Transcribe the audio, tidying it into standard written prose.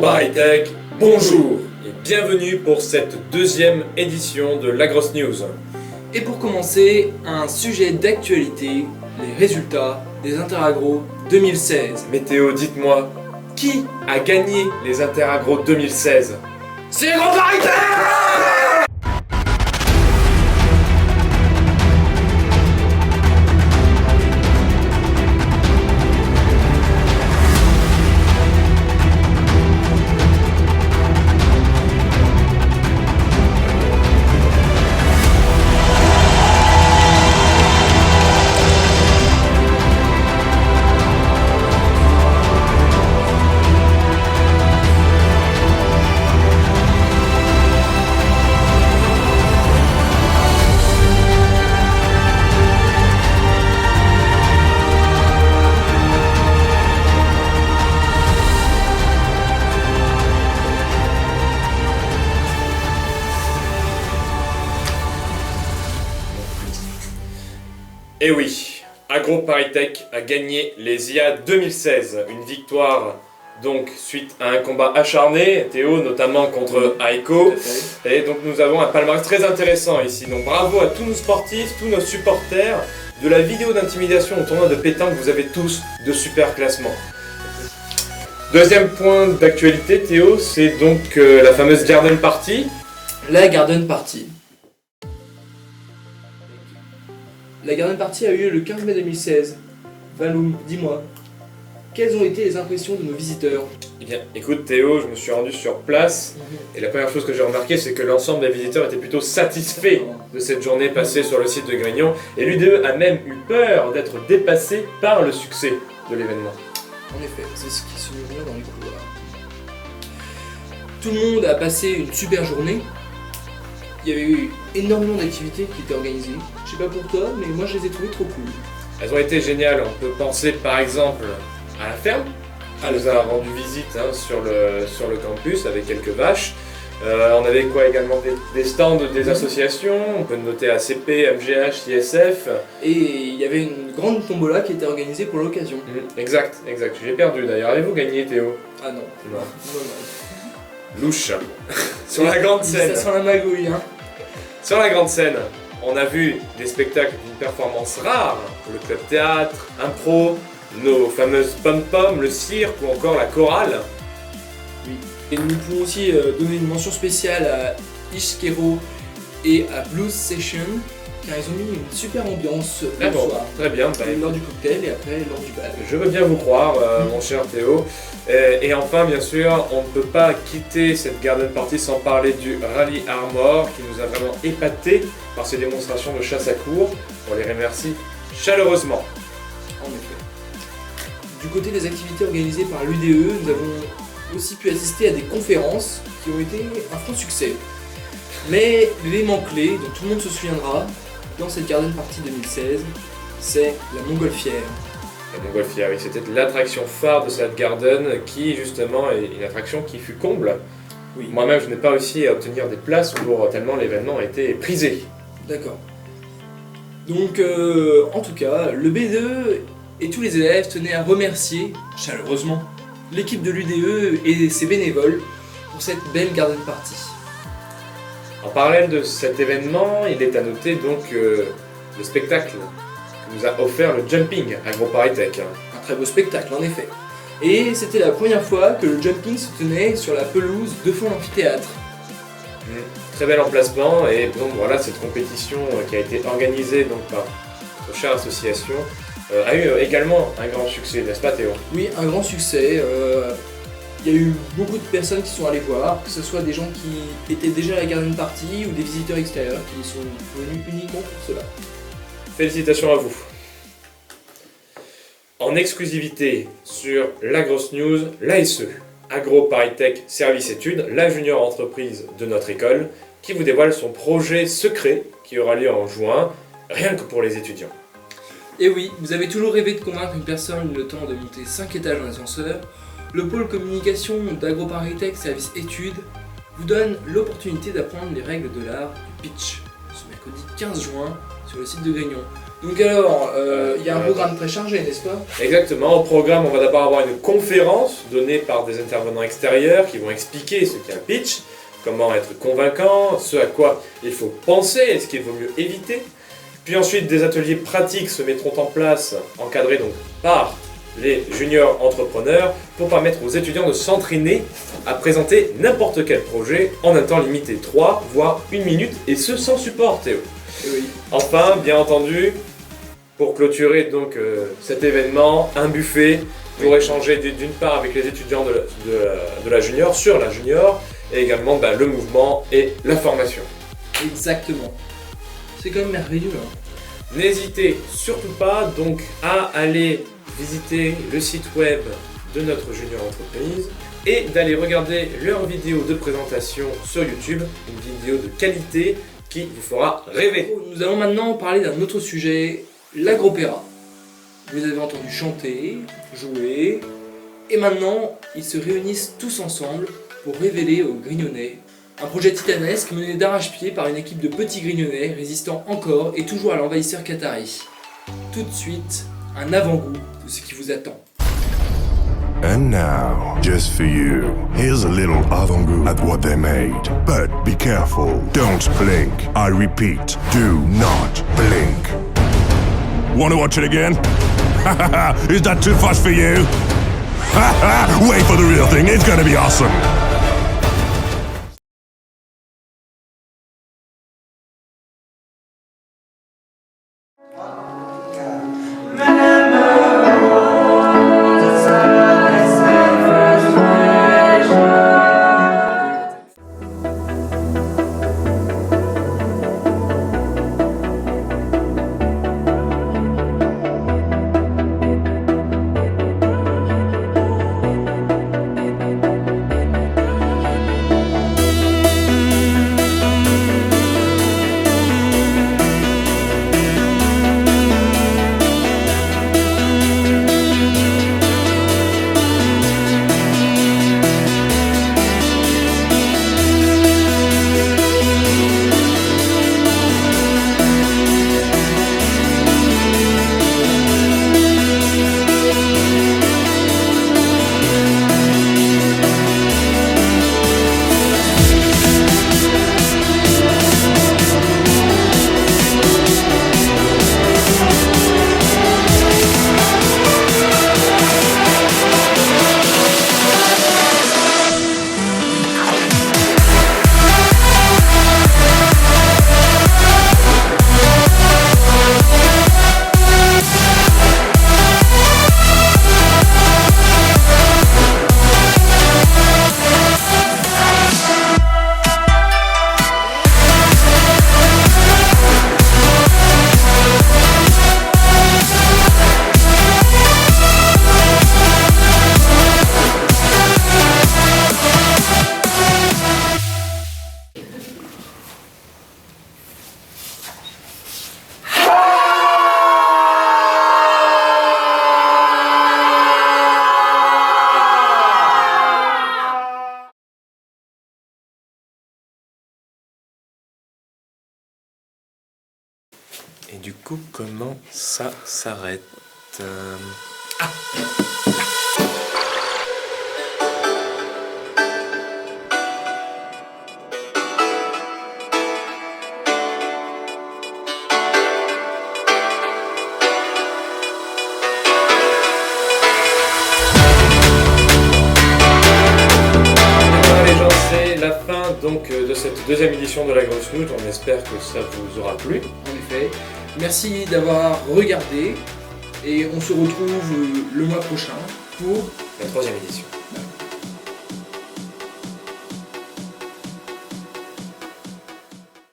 AgroParisTech, bonjour et bienvenue pour cette deuxième édition de la Grosse News. Et pour commencer, un sujet d'actualité, les résultats des Interagro 2016. Météo, dites-moi, qui a gagné les Interagro 2016? C'est AgroParisTech! Et oui, AgroParisTech a gagné les IA 2016, une victoire donc suite à un combat acharné, Théo, notamment contre Aiko. Et donc nous avons un palmarès très intéressant ici, donc bravo à tous nos sportifs, tous nos supporters. De la vidéo d'intimidation au tournoi de pétanque, vous avez tous de super classements. Deuxième point d'actualité, Théo, c'est donc la fameuse Garden Party. La Garden Party. La Garden Party a eu lieu le 15 mai 2016. Valou, dis-moi, quelles ont été les impressions de nos visiteurs? Eh bien, écoute Théo, je me suis rendu sur place et la première chose que j'ai remarqué, c'est que l'ensemble des visiteurs étaient plutôt satisfaits de cette journée passée sur le site de Grignon et l'UDE a même eu peur d'être dépassé par le succès de l'événement. En effet, c'est ce qui se murmure dans les couloirs. Tout le monde a passé une super journée. Il y avait eu énormément d'activités qui étaient organisées. Je sais pas pour toi, mais moi je les ai trouvées trop cool. Elles ont été géniales, on peut penser par exemple à la ferme, qui nous a rendu visite sur le campus avec quelques vaches. On avait quoi également des stands des associations, on peut noter ACP, MGH, ISF. Et il y avait une grande tombola qui était organisée pour l'occasion. Exact, j'ai perdu d'ailleurs. Avez-vous gagné Théo? Ah non. Non. Non. Louche. Sur la grande scène. Ça sent la magouille, hein. Sur la grande scène, on a vu des spectacles d'une performance rare, le club théâtre, impro, nos fameuses pom-pom, le cirque ou encore la chorale. Oui. Et nous pouvons aussi donner une mention spéciale à Ishkero et à Blues Session, car ils ont mis une super ambiance le soir. Très bien. Lors du cocktail et après lors du bal. Je veux bien vous croire, mon cher Théo. Et enfin, bien sûr, on ne peut pas quitter cette Garden Party sans parler du Rallye Armor qui nous a vraiment épatés par ses démonstrations de chasse à courre. On les remercie chaleureusement. En effet. Du côté des activités organisées par l'UDE, nous avons aussi pu assister à des conférences qui ont été un franc succès. Mais l'élément clé dont tout le monde se souviendra dans cette Garden Party 2016, c'est la montgolfière. La montgolfière, oui, c'était l'attraction phare de cette Garden qui justement est une attraction qui fut comble. Oui. Moi-même, je n'ai pas réussi à obtenir des places pour tellement l'événement a été prisé. D'accord. Donc, en tout cas, le B2 et tous les élèves tenaient à remercier chaleureusement l'équipe de l'UDE et ses bénévoles pour cette belle Garden Party. En parallèle de cet événement, il est à noter donc le spectacle que nous a offert le Jumping AgroParisTech. Un très beau spectacle en effet. Et c'était la première fois que le jumping se tenait sur la pelouse devant l'amphithéâtre. Très bel emplacement et donc voilà cette compétition qui a été organisée donc par notre chère association a eu également un grand succès, n'est-ce pas Théo? Oui, un grand succès. Il y a eu beaucoup de personnes qui sont allées voir, que ce soit des gens qui étaient déjà à la Garden Party ou des visiteurs extérieurs qui sont venus uniquement pour cela. Félicitations à vous. En exclusivité sur la Grosse News, l'ASE, AgroParisTech Service Études, la junior entreprise de notre école, qui vous dévoile son projet secret qui aura lieu en juin, rien que pour les étudiants. Et oui, vous avez toujours rêvé de convaincre une personne le temps de monter 5 étages en ascenseur. Le pôle communication d'AgroParisTech Service Études vous donne l'opportunité d'apprendre les règles de l'art du pitch ce mercredi 15 juin sur le site de Grignon. Donc alors, il y a un programme très chargé, n'est-ce pas? Exactement, au programme on va d'abord avoir une conférence donnée par des intervenants extérieurs qui vont expliquer ce qu'est un pitch, comment être convaincant, ce à quoi il faut penser et ce qu'il vaut mieux éviter. Puis ensuite des ateliers pratiques se mettront en place, encadrés donc par les juniors entrepreneurs, pour permettre aux étudiants de s'entraîner à présenter n'importe quel projet en un temps limité, 3 voire 1 minute, et ce sans support, Théo. Oui. Enfin, bien entendu, pour clôturer donc cet événement, un buffet pour échanger d'une part avec les étudiants de la junior, sur la junior, et également le mouvement et la formation. Exactement. C'est quand même merveilleux. Hein. N'hésitez surtout pas donc à aller visiter le site web de notre junior entreprise et d'aller regarder leur vidéo de présentation sur YouTube, une vidéo de qualité qui vous fera rêver. Nous allons maintenant parler d'un autre sujet, l'agropéra. Vous avez entendu chanter, jouer, et maintenant ils se réunissent tous ensemble pour révéler aux Grignonnais un projet titanesque mené d'arrache-pied par une équipe de petits Grignonnais résistant encore et toujours à l'envahisseur qatari. Tout de suite, un avant-goût de ce qui vous attend. And now, just for you, here's a little avant-goût at what they made. But be careful, don't blink. I repeat, do not blink. Wanna watch it again? Is that too fast for you? Wait for the real thing, it's gonna be awesome. Et du coup, comment ça s'arrête? C'est la fin donc de cette deuxième édition de la Grosse Noute. On espère que ça vous aura plu. En effet, merci d'avoir regardé et on se retrouve le mois prochain pour La troisième édition.